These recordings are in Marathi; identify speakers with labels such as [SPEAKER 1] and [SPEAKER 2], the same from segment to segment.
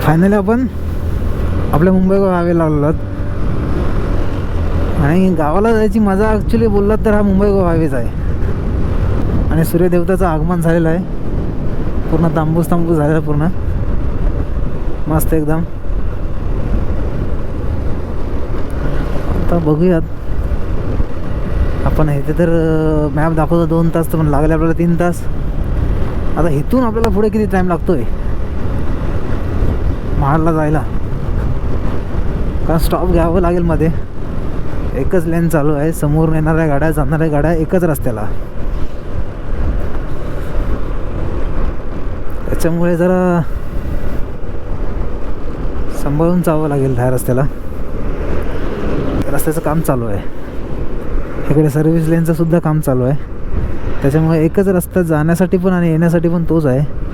[SPEAKER 1] फायनली आपण आपल्या मुंबई गोवा लागलो आहोत. आणि गावाला जायची मजा ॲक्च्युली बोललात तर हा मुंबई गोवा हायवेच आहे. आणि सूर्यदेवताचं आगमन झालेलं आहे. पूर्ण तांबूस झालेला पूर्ण मस्त एकदम. आता बघूयात आपण. इथे तर मॅप दाखवतो 2 तास, तर पण लागले आपल्याला 3 तास. आता इथून आपल्याला पुढे किती टाईम लागतोय महाडला जायला, कारण स्टॉप घ्यावं लागेल मध्ये. एकच लेन चालू आहे, समोरून येणाऱ्या गाड्या जाणाऱ्या गाड्या एकच रस्त्याला. त्याच्यामुळे जरा सांभाळून जावं लागेल ह्या रस्त्याला. रस्त्याचं काम चालू आहे इकडे, सर्व्हिस लेनचं सुद्धा काम चालू आहे. त्याच्यामुळे एकच रस्ता जाण्यासाठी पण आणि येण्यासाठी पण तोच आहे.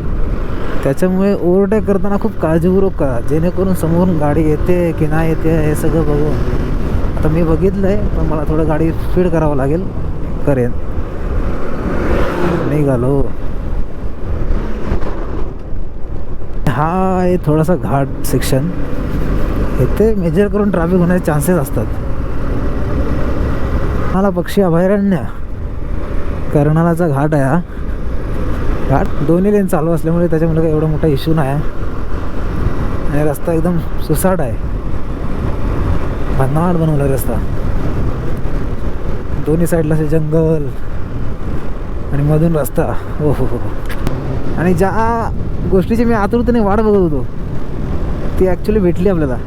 [SPEAKER 1] त्याच्यामुळे ओव्हरटेक करताना खूप काळजीपूर्वक करा, जेणेकरून समोरून गाडी येते की नाही येते हे सगळं बघून. आता मी बघितलं आहे, पण मला थोडं गाडी स्पीड करावं लागेल. करेन. निघालो. हा आहे थोडासा घाट सेक्शन. इथे मेजर करून ट्रॅफिक होण्याचे चान्सेस असतात. मला पक्षी अभयारण्य कर्नाळाचा घाट आहे. हा घाट दोन्ही लेन चालू असल्यामुळे त्याच्यामुळे काही एवढा मोठा इश्यू नाही आहे. आणि रस्ता एकदम सुसाट आहे, भन्नाट बनवला रस्ता. दोन्ही साईडला असे जंगल आणि मधून रस्ता. हो हो हो. आणि ज्या गोष्टीची मी आतुरतेने वाट बघत होतो ती ॲक्च्युली भेटली आपल्याला.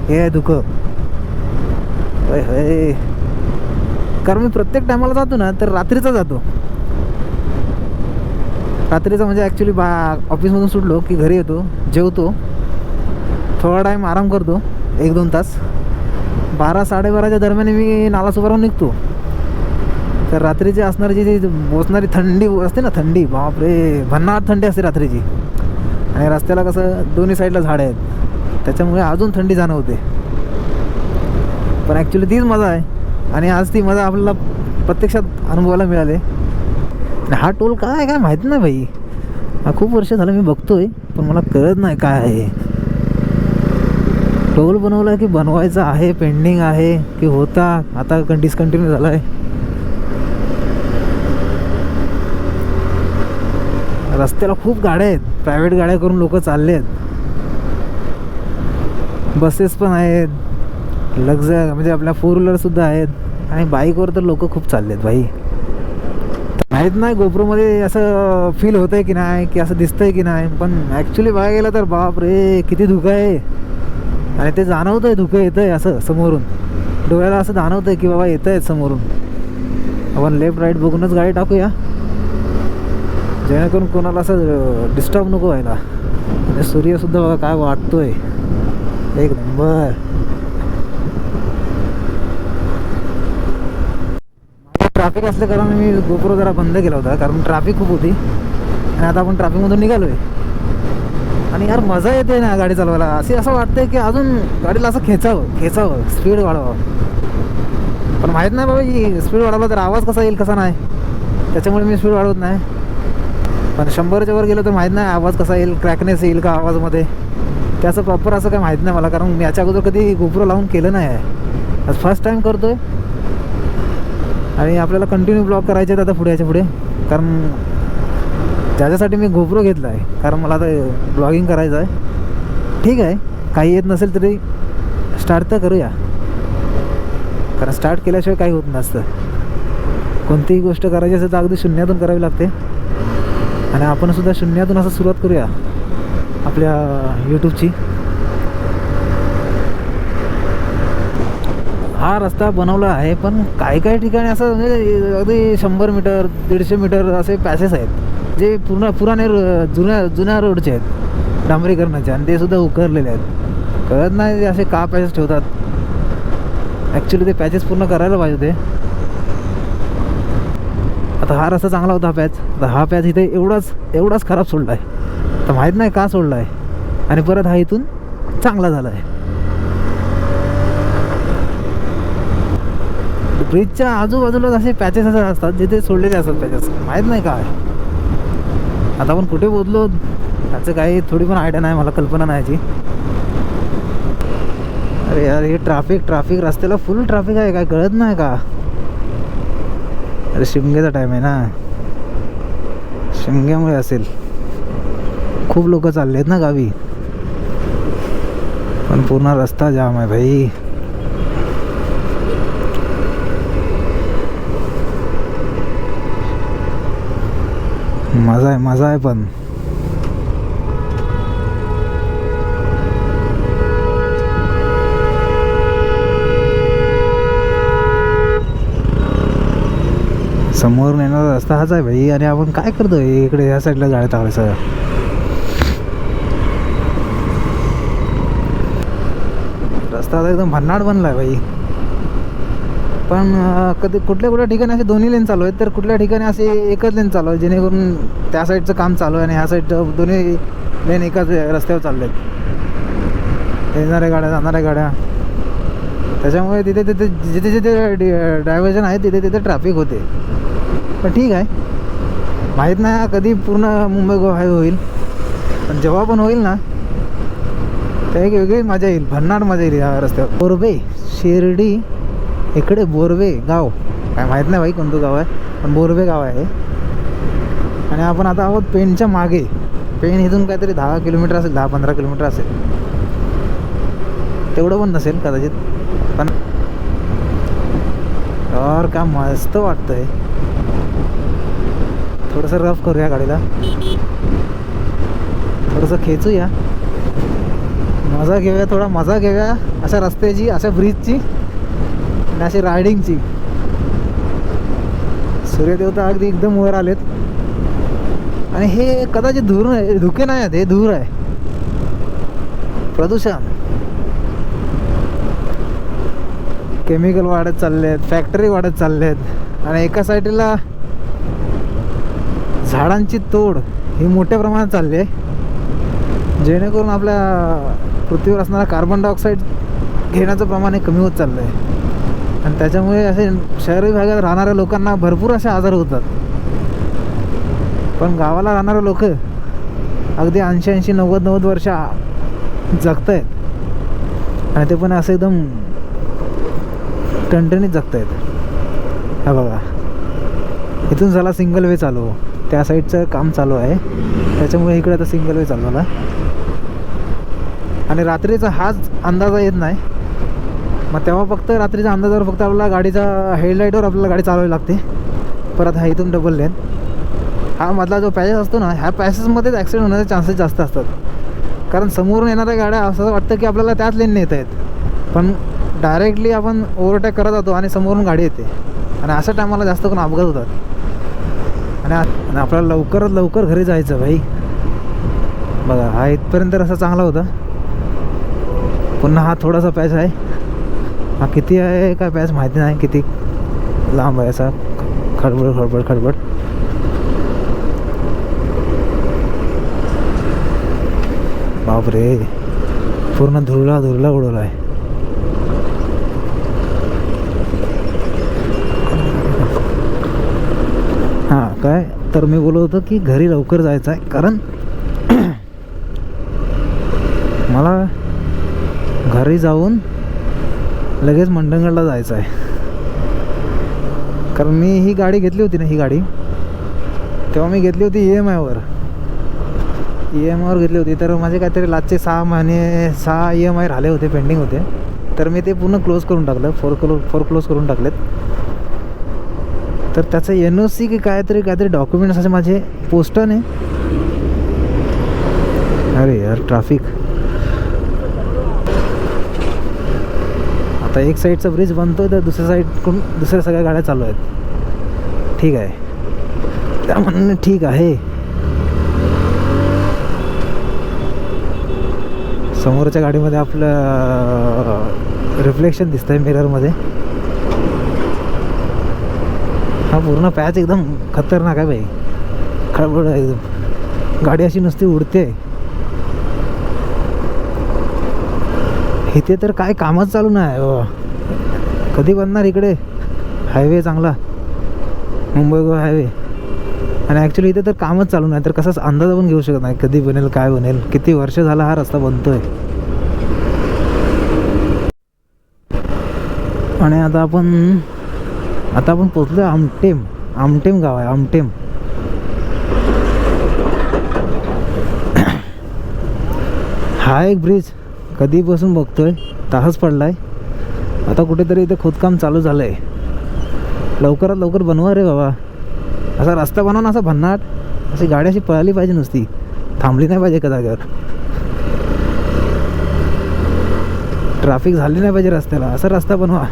[SPEAKER 1] हे आहे दुःख. होय होय. कारण मी प्रत्येक टायमाला जातो ना तर रात्रीचा जातो. रात्रीचा म्हणजे ॲक्च्युली ऑफिसमधून सुटलो की घरी येतो, जेवतो, थोडा टाईम आराम करतो 1-2 तास. 12-12:30च्या दरम्यान मी नालासोपाराहून निघतो. तर रात्रीची असणारी जी बोचणारी थंडी असते ना, थंडी बापरे, भन्नाट थंडी असते रात्रीची. आणि रस्त्याला कसं दोन्ही साईडला झाडं आहेत, त्याच्यामुळे अजून थंडी जाणवते. पण ॲक्च्युली तीच मजा आहे. आणि आज ती मजा आपल्याला प्रत्यक्षात अनुभवायला मिळाले. हा टोल काय काय माहीत नाही भाई. हा खूप वर्ष झालं मी बघतोय, पण मला कळत नाही काय आहे. टोल बनवला की बनवायचा आहे, पेंडिंग आहे की होता, आता डिस्कंटिन्यू झाला आहे. रस्त्याला खूप गाड्या आहेत, प्रायव्हेट गाड्या करून लोक चालले आहेत. बसेस पण आहेत, लक्झर म्हणजे आपल्या 4 व्हीलरसुद्धा आहेत. आणि बाईकवर तर लोक खूप चालले आहेत भाई. माहीत नाही गोप्रोमध्ये असं फील होतं आहे की नाही, की असं दिसतं आहे की नाही, पण ॲक्च्युली बघायला गेलं तर बाप रे किती धुकं आहे. आणि ते जाणवतं आहे धुकं येतं आहे असं समोरून. डोळ्याला असं जाणवतं आहे की बाबा येतं आहे समोरून. आपण लेफ्ट राईट बघूनच गाडी टाकूया, जेणेकरून कोणाला असं डिस्टर्ब नको व्हायला. आणि सूर्यसुद्धा बघा काय वाटतोय, एक नंबर. ट्रॅफिक असल्या कारण मी गोप्रो जरा बंद केला होता, कारण ट्रॅफिक खूप होती. आणि आता आपण ट्रॅफिकमधून निघालो आहे. आणि यार मजा येते ना गाडी चालवायला. असं वाटतंय की अजून गाडीला असं खेचावं, स्पीड वाढवावं. पण माहीत नाही बाबा की स्पीड वाढवला तर आवाज कसा येईल कसा नाही, त्याच्यामुळे मी स्पीड वाढवत नाही. पण 100च्या वर गेलो तर माहीत नाही आवाज कसा येईल, क्रॅकनेस येईल का आवाजमध्ये, त्याचं प्रॉपर असं काही माहीत नाही मला. कारण मी याच्या अगोदर कधी गोप्रो लावून केलं नाही आहे, आज फर्स्ट टाईम करतो आहे. आणि आपल्याला कंटिन्यू ब्लॉग करायचे आहेत आता पुढे पुढे. कारण त्याच्यासाठी मी गोप्रो घेतला आहे, कारण मला आता ब्लॉगिंग करायचं आहे. ठीक आहे, काही येत नसेल तरी स्टार्ट तर करूया, कारण स्टार्ट केल्याशिवाय काही होत नसतं. कोणतीही गोष्ट करायची असेल तर अगदी शून्यातून करावी लागते. आणि आपणसुद्धा शून्यातून असं सुरुवात करूया आपल्या यूट्यूबची. हा रस्ता बनवला आहे, पण काही ठिकाणी असं म्हणजे अगदी 100 मीटर 150 मीटर असे पॅसेस आहेत जे पुराने जुन्या रोडचे आहेत, डांबरीकरणाचे. आणि ते सुद्धा उकरलेले आहेत. कळत नाही ते असे का पॅसेस ठेवतात. ॲक्च्युली ते पॅचेस पूर्ण करायला पाहिजे ते. आता हा रस्ता चांगला होता पॅच, आता हा पॅच इथे एवढाच खराब सोडला आहे. तर माहीत नाही का सोडला आहे. आणि परत हा इथून चांगला झाला आहे. ब्रिजच्या आजूबाजूला असे पॅचेस असं असतात जिथे सोडलेले असतात पॅचेस, माहीत नाही काय. आता आपण कुठे पोहोचलो त्याचं काही थोडी पण आयडिया नाही, मला कल्पना नाही याची. अरे यार हे ट्रॅफिक रस्त्याला फुल ट्रॅफिक आहे, काय कळत नाही का? अरे शिमग्याचा टाईम आहे ना, शिमग्यामुळे असेल. खूप लोक चालले आहेत ना गावी, पण पूर्ण रस्ता जाम आहे भाई. मजा आहे पण. समोरून येणारा रस्ता हाच आहे भाई, आणि आपण काय करतोय इकडे ह्या साईडला गाड्या चालवायचं. रस्ता आता एकदम भन्नाट बनलाय भाई. पण कधी कुठल्या ठिकाणी असे दोन्ही लेन चालू आहेत, तर कुठल्या ठिकाणी असे एकच लेन चालू आहे, जेणेकरून त्या साईडचं काम चालू आहे आणि ह्या साईडचं दोन्ही लेन एकाच रस्त्यावर चालले आहेत, येणाऱ्या गाड्या जाणाऱ्या गाड्या. त्याच्यामुळे तिथे जिथे डायव्हर्जन आहे तिथे ट्रॅफिक होते. पण ठीक आहे, माहीत नाही कधी पूर्ण मुंबई गोवा हायवे होईल, पण जेव्हा पण होईल ना तर एक वेगळी मजा येईल, भन्नाट मजा येईल या रस्त्यावर. बोरबे शिर्डी इकडे बोरवे गाव, काय माहीत नाही भाई कोणतं गाव आहे, पण बोरवे गाव आहे. आणि आपण आता आहोत पेणच्या मागे. पेण इथून काहीतरी 10 किलोमीटर असेल, 10-15 किलोमीटर असेल, तेवढं पण नसेल कदाचित. पण यार काय मस्त वाटतंय. थोडंसं रफ करूया गाडीला, थोडंसं खेचूया, मजा घेऊया अशा रस्त्याची, अशा ब्रिजची आणि अशी रायडिंगची. सूर्यदेवता अगदी एकदम वर आलेत, आणि हे कदाचित धुके नाही आहेत, हे धूर आहे, प्रदूषण. केमिकल वाढत चालले आहेत, फॅक्टरी वाढत चालले आहेत, आणि एका साईडला झाडांची तोड ही मोठ्या प्रमाणात चालली आहे, जेणेकरून आपल्या पृथ्वीवर असणारा कार्बन डायऑक्साईड घेण्याचं प्रमाण हे कमी होत चाललं आहे. आणि त्याच्यामुळे असे शहरी भागात राहणाऱ्या लोकांना भरपूर असे आजार होतात. पण गावाला राहणारे लोक अगदी 80-90 वर्ष जगत आहेत, आणि ते पण असं एकदम टणटणीत जगत आहेत. हा बघा, इथून झाला सिंगल वे चालू, त्या साईडचं काम चालू आहे, त्याच्यामुळे इकडे आता सिंगल वे चालू झाला. आणि रात्रीचा हाच अंदाजा येत नाही, मग तेव्हा फक्त रात्रीच्या अंदाजावर फक्त आपल्याला गाडीचा हेडलाईटवर आपल्याला गाडी चालवावी लागते. परत हा इथून डबल लेन, हा मधला जो पॅसेज असतो ना, ह्या पॅसेजमध्येच ॲक्सिडेंट होण्याचे चान्सेस जास्त असतात. कारण समोरून येणाऱ्या गाड्या असं वाटतं की आपल्याला त्याच लेनने येत आहेत, पण डायरेक्टली आपण ओव्हरटेक करत जातो आणि समोरून गाडी येते, आणि अशा टायमाला जास्त करून अपघात होतात. आणि आपल्याला लवकरात लवकर घरी जायचं भाई. बघा हा इथपर्यंत रस्ता चांगला होता, पुन्हा हा थोडासा पॅच आहे. हा किती आहे काय पॅच माहिती नाही, किती लांब आहे असा, खडबड. बापरे, पूर्ण धुरला उडवला आहे. हां काय तर मी बोलत होतो की घरी लवकर जायचं आहे, कारण मला घरी जाऊन लगेच मंडणगडला जायचं आहे. कारण मी ही गाडी घेतली होती ना, ही गाडी तेव्हा मी घेतली होती EMI वर घेतली होती. तर माझे काहीतरी लास्टचे 6 महिने 6 EMI राहिले होते, पेंडिंग होते. तर मी ते पूर्ण क्लोज करून टाकलं, 4 क्लोज करून टाकलेत. तर त्याचं NOC की काहीतरी डॉक्युमेंट्स असे माझे पोस्टाने. अरे यार ट्रॅफिक. आता एक साईडचा ब्रिज बनतोय, तर दुसऱ्या साईडकडून दुसऱ्या सगळ्या गाड्या चालू आहेत. ठीक आहे, त्या म्हणणं ठीक आहे. समोरच्या गाडीमध्ये आपलं रिफ्लेक्शन दिसतंय मिररमध्ये. हा पूर्ण पॅच एकदम खतरनाक आहे भाई, खडबड आहे एकदम. गाडी अशी नुसती उडते. इथे तर काय कामच चालू नाही बाबा. कधी बनणार इकडे हायवे चांगला, मुंबई गोवा हायवे? आणि ॲक्च्युली इथे तर कामच चालू नाही, तर कसाच अंदाज पण घेऊ शकत नाही कधी बनेल काय बनेल. किती वर्ष झाला हा रस्ता बनतोय. आणि आता आपण पोचलो आमटेम गाव आहे आमटेम. हा एक ब्रिज कधीपासून बघतोय, तासच पडलाय. आता कुठेतरी इथे खोदकाम चालू झालंय. लवकरात लवकर बनवा रे बाबा. असा रस्ता बनवा ना, असा भन्नाट, अशी गाडी अशी पळाली पाहिजे, नुसती थांबली नाही पाहिजे एका जागेवर. ट्रॅफिक झाली नाही पाहिजे रस्त्याला, असा रस्ता बनवा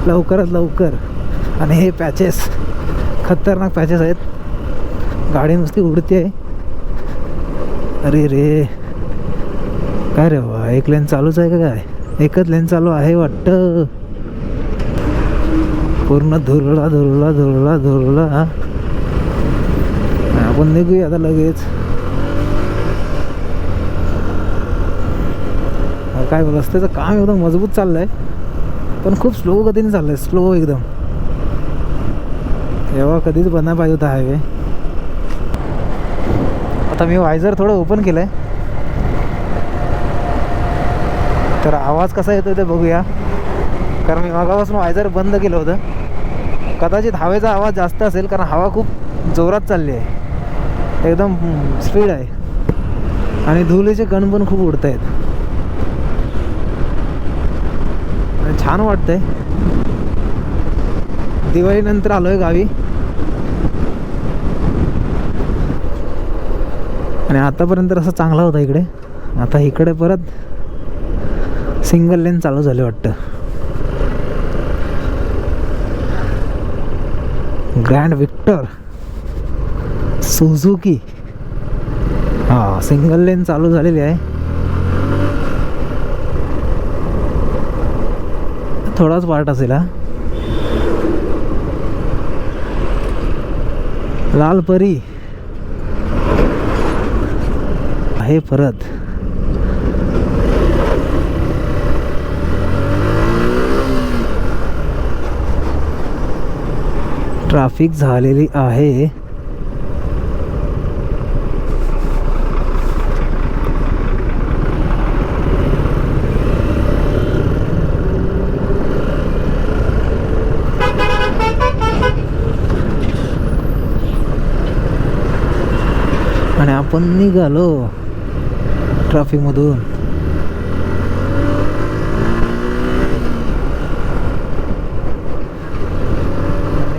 [SPEAKER 1] लवकरात लवकर. आणि हे पॅचेस खतरनाक पॅचेस आहेत. गाडी नुसती उडते. अरे रे काय रे बाबा, एक लेन चालूच आहे का काय? एकच लेन चालू आहे वाटतं. पूर्ण धुरळा धुरळा धुरळा धुरळा. आपण निघूया आता लगेच. काय रस्त्याचं काम एकदम मजबूत चाललंय, पण खूप स्लो गतीने चाललंय, स्लो एकदम. एव्हा कधीच बनायला पाहिजे होता हायवे. आता मी वायझर थोडं ओपन केलंय, तर आवाज कसा येतो ते बघूया. कारण मी मागापासून वायझर बंद केलं होतं. कदाचित हवेचा आवाज जास्त असेल, कारण हवा खूप जोरात चालली आहे, एकदम स्पीड आहे. आणि धुळीचे कण पण खूप उडत आहेत. आणि छान वाटतंय. दिवाळीनंतर आलोय गावी. आणि आतापर्यंत रस्ता चांगला होता इकडे. आता इकडे परत सिंगल लेन चालू झाले वाटतं. Grand Vitara Suzuki. हा, सिंगल लेन चालू झालेली आहे. थोडाच पार्ट असेल हा. लाल परी आहे परत. ट्रॅफिक झालेली आहे. आणि आपण निघालो ट्रॅफिक मधून.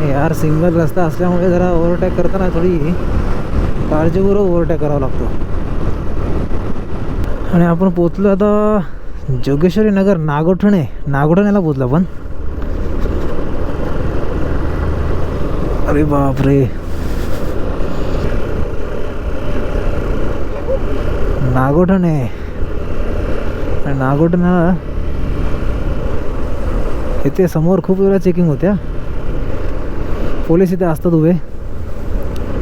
[SPEAKER 1] यार सिंगल रस्ता असल्यामुळे जरा ओव्हरटेक करताना थोडी काळजीपूर्वक ओव्हरटेक करावा लागतो. आणि आपण पोचलो आता जोगेश्वरी नगर नागोठणेला पोचलो आपण. अरे बापरे, नागोठणेला इथे समोर खूप वेळा चेकिंग होत्या. पोलीस इथे असतात उभे,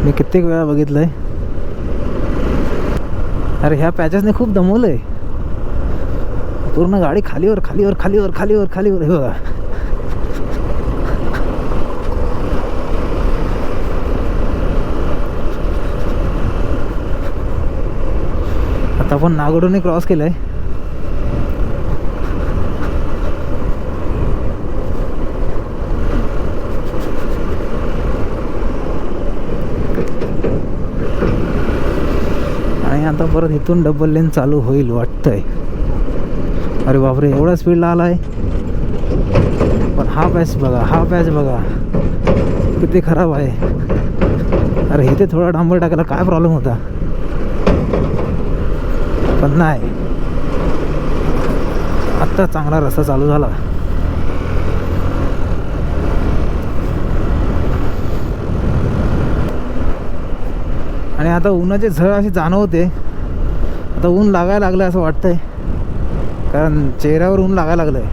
[SPEAKER 1] मी कित्येक वेळा बघितलंय. अरे ह्या पॅचेसने खूप दमवलंय. पूर्ण गाडी खालीवर खालीवर खालीवर खालीवर खालीवर. हे बघा, आता आपण नागोठणे क्रॉस केलंय. आणि आता परत इथून डबल लेन चालू होईल वाटतंय. अरे बापरे, एवढा स्पीडला आलाय. पण हा पॅच बघा किती खराब आहे. अरे इथे थोडा डांबर टाकायला काय प्रॉब्लेम होता, पण नाही. आत्ता चांगला रस्ता चालू झाला. आणि आता उन्हाची झळ अशी जाणवते. आता ऊन लागायला लागलं असं वाटतंय, कारण चेहऱ्यावर ऊन लागायला लागलंय.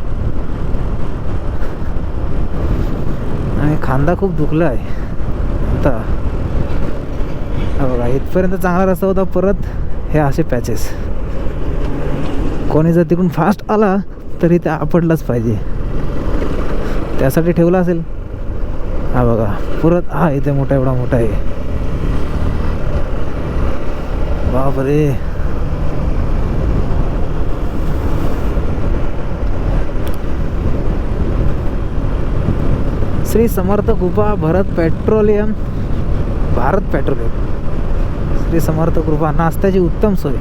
[SPEAKER 1] आणि खांदा खूप दुखला आहे. आता बघा, इथपर्यंत चांगला रस्ता होता, परत हे असे पॅचेस. कोणी जर तिकडून फास्ट आला तरी ते आपडलाच पाहिजे, त्यासाठी ठेवला असेल. हा बघा, परत हा इथे एवढा मोठा आहे. बापरे. श्री समर्थ कृपा भारत पेट्रोलियम श्री समर्थ कृपा नाश्त्याची उत्तम सोय.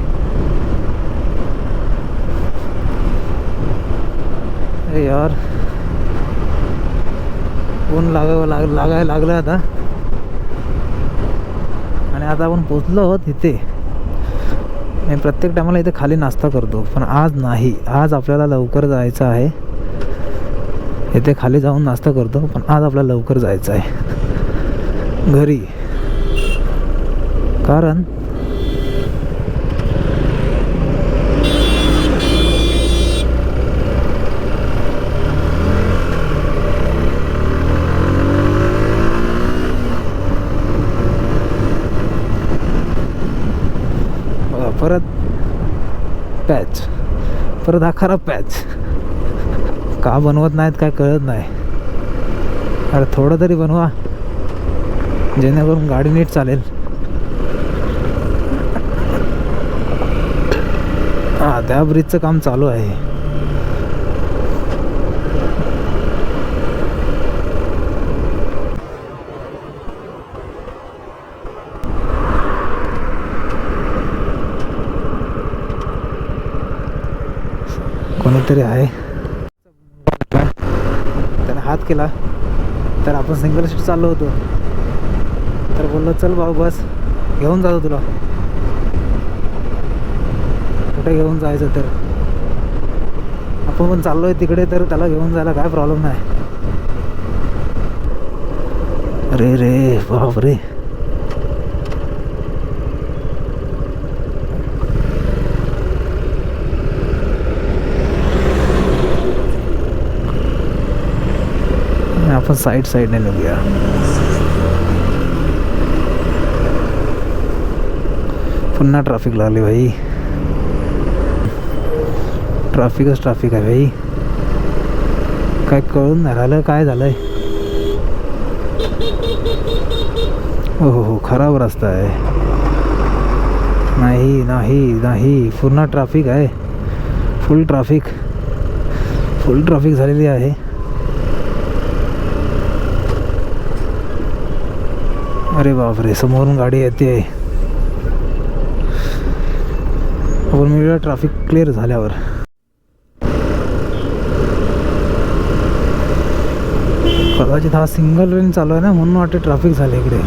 [SPEAKER 1] अरे यार ऊन लागायला लागलं आता. आणि आता आपण पोचलो आहोत इथे. मी प्रत्येक टायमाला इथे खाली नाश्ता करतो, पण आज नाही. आज आपल्याला लवकर जायचं आहे. इथे खाली जाऊन नाश्ता करतो, पण आज आपल्याला लवकर जायचं आहे घरी. कारण परत पॅच, परत हा खराब पॅच. का बनवत नाहीत काय कळत नाही. अरे थोडं तरी बनवा जेणेकरून गाडी नीट चालेल. हां, त्या ब्रिजचं काम चालू आहे. कोणीतरी आहे. त्याने हात केला तर आपण सिंगल सीट चाललो होतो. तर बोललो चल भाऊ बस, घेऊन जातो तुला. कुठे घेऊन जायचं तर आपण पण चाललोय तिकडे, तर त्याला घेऊन जायला काय प्रॉब्लेम नाही. अरे रे बाप रे. आपण साईडने निघूया. पुन्हा ट्रॅफिक लागली भाई. ट्रॅफिकच ट्रॅफिक आहे भाई. काय कळून नाही राहिलं काय झालंय. हो खराब रस्ता आहे. नाही नाही नाही, पूर्ण ट्रॅफिक आहे. फुल ट्रॅफिक झालेली आहे. अरे बापरे, समोरून गाडी येते. आपण मिळूया ट्रॅफिक क्लिअर झाल्यावर. कदाचित हा सिंगल लेन चालू आहे ना, म्हणून वाटते ट्रॅफिक झालं इकडे.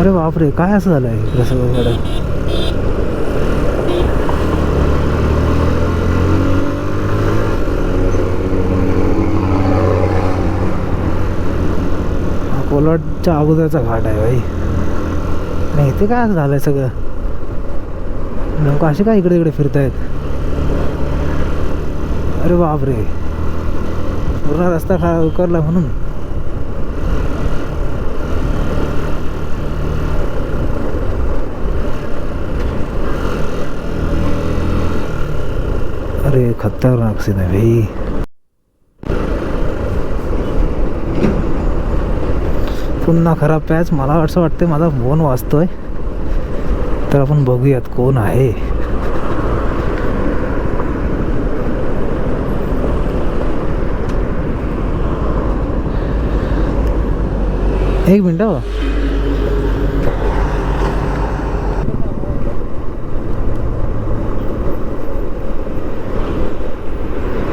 [SPEAKER 1] अरे बापरे, काय असं झालं आहे इकडे सगळीकडे. कोलाडच्या अगोदरचा घाट आहे भाई. आणि इथे काय असं झालंय सगळं. लोक असे काय इकडे इकडे फिरतायत. अरे बापरे, पूर्ण रस्ता उकरला म्हणून. अरे खतरनाक सीन आहे भाई. पुन्हा खराब पॅच. मला असं वाटतं माझा फोन वाजतोय, तर आपण बघूयात कोण आहे. एक मिनिट.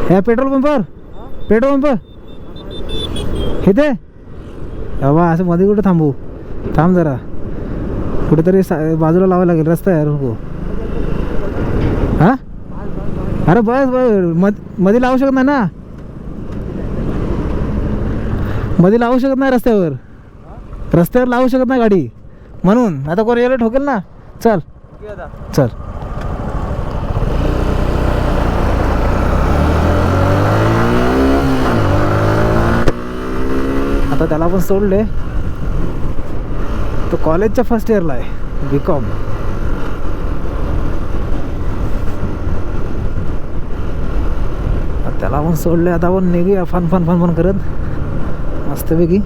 [SPEAKER 1] ह्या पेट्रोल पंप इथे बाबा. असं मध्ये कुठे थांबू. थांब जरा, कुठेतरी बाजूला लावायला लागेल. रस्ता आहे नको. हां अरे बस मध्ये लावू शकत नाही ना. मध्ये लावू शकत नाही रस्त्यावर लावू शकत नाही गाडी. म्हणून आता कोण यायला ठोकेल ना. चल चल. आता त्याला पण सोडले. तो कॉलेजच्या फर्स्ट इयरला आहे, BCom. त्याला पण सोडले. आता आपण निघूया फन करत मस्तपैकी.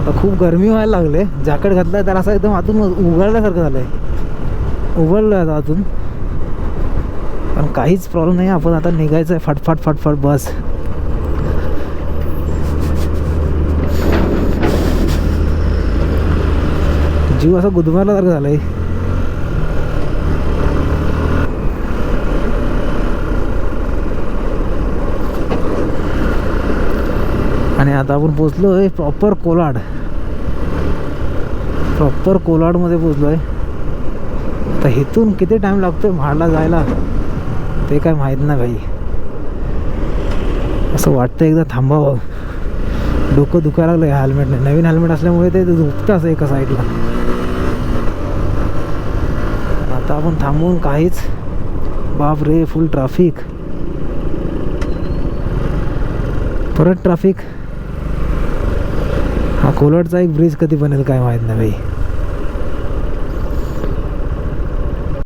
[SPEAKER 1] आता खूप गरमी व्हायला लागले. जॅकेट घातलं तर असं एकदम आतून उघडल्यासारखं झालं आहे. उघडलं आहे आतून, पण काहीच प्रॉब्लेम नाही. आपण आता निघायचं आहे फटफट फटफट बस. जीव असा गुदमारल्यासारखं झालं आहे. आणि आता आपण पोचलो आहे प्रॉपर कोलाड. प्रॉपर कोलाडमध्ये पोचलो आहे. आता इथून किती टाईम लागतो आहे म्हाडला जायला ते काय माहीत नाही भाई. असं वाटतं एकदा थांबावं. डोकं दुखायला लागलं ह्या हेल्मेटने. नवीन हेल्मेट असल्यामुळे ते दुखतं असं एका साईडला. आता आपण थांबून काहीच. बाप रे, फुल ट्रॅफिक. परत ट्रॅफिक. हा कोलाडचा एक ब्रिज कधी बनेल काय माहीत नाही भाई.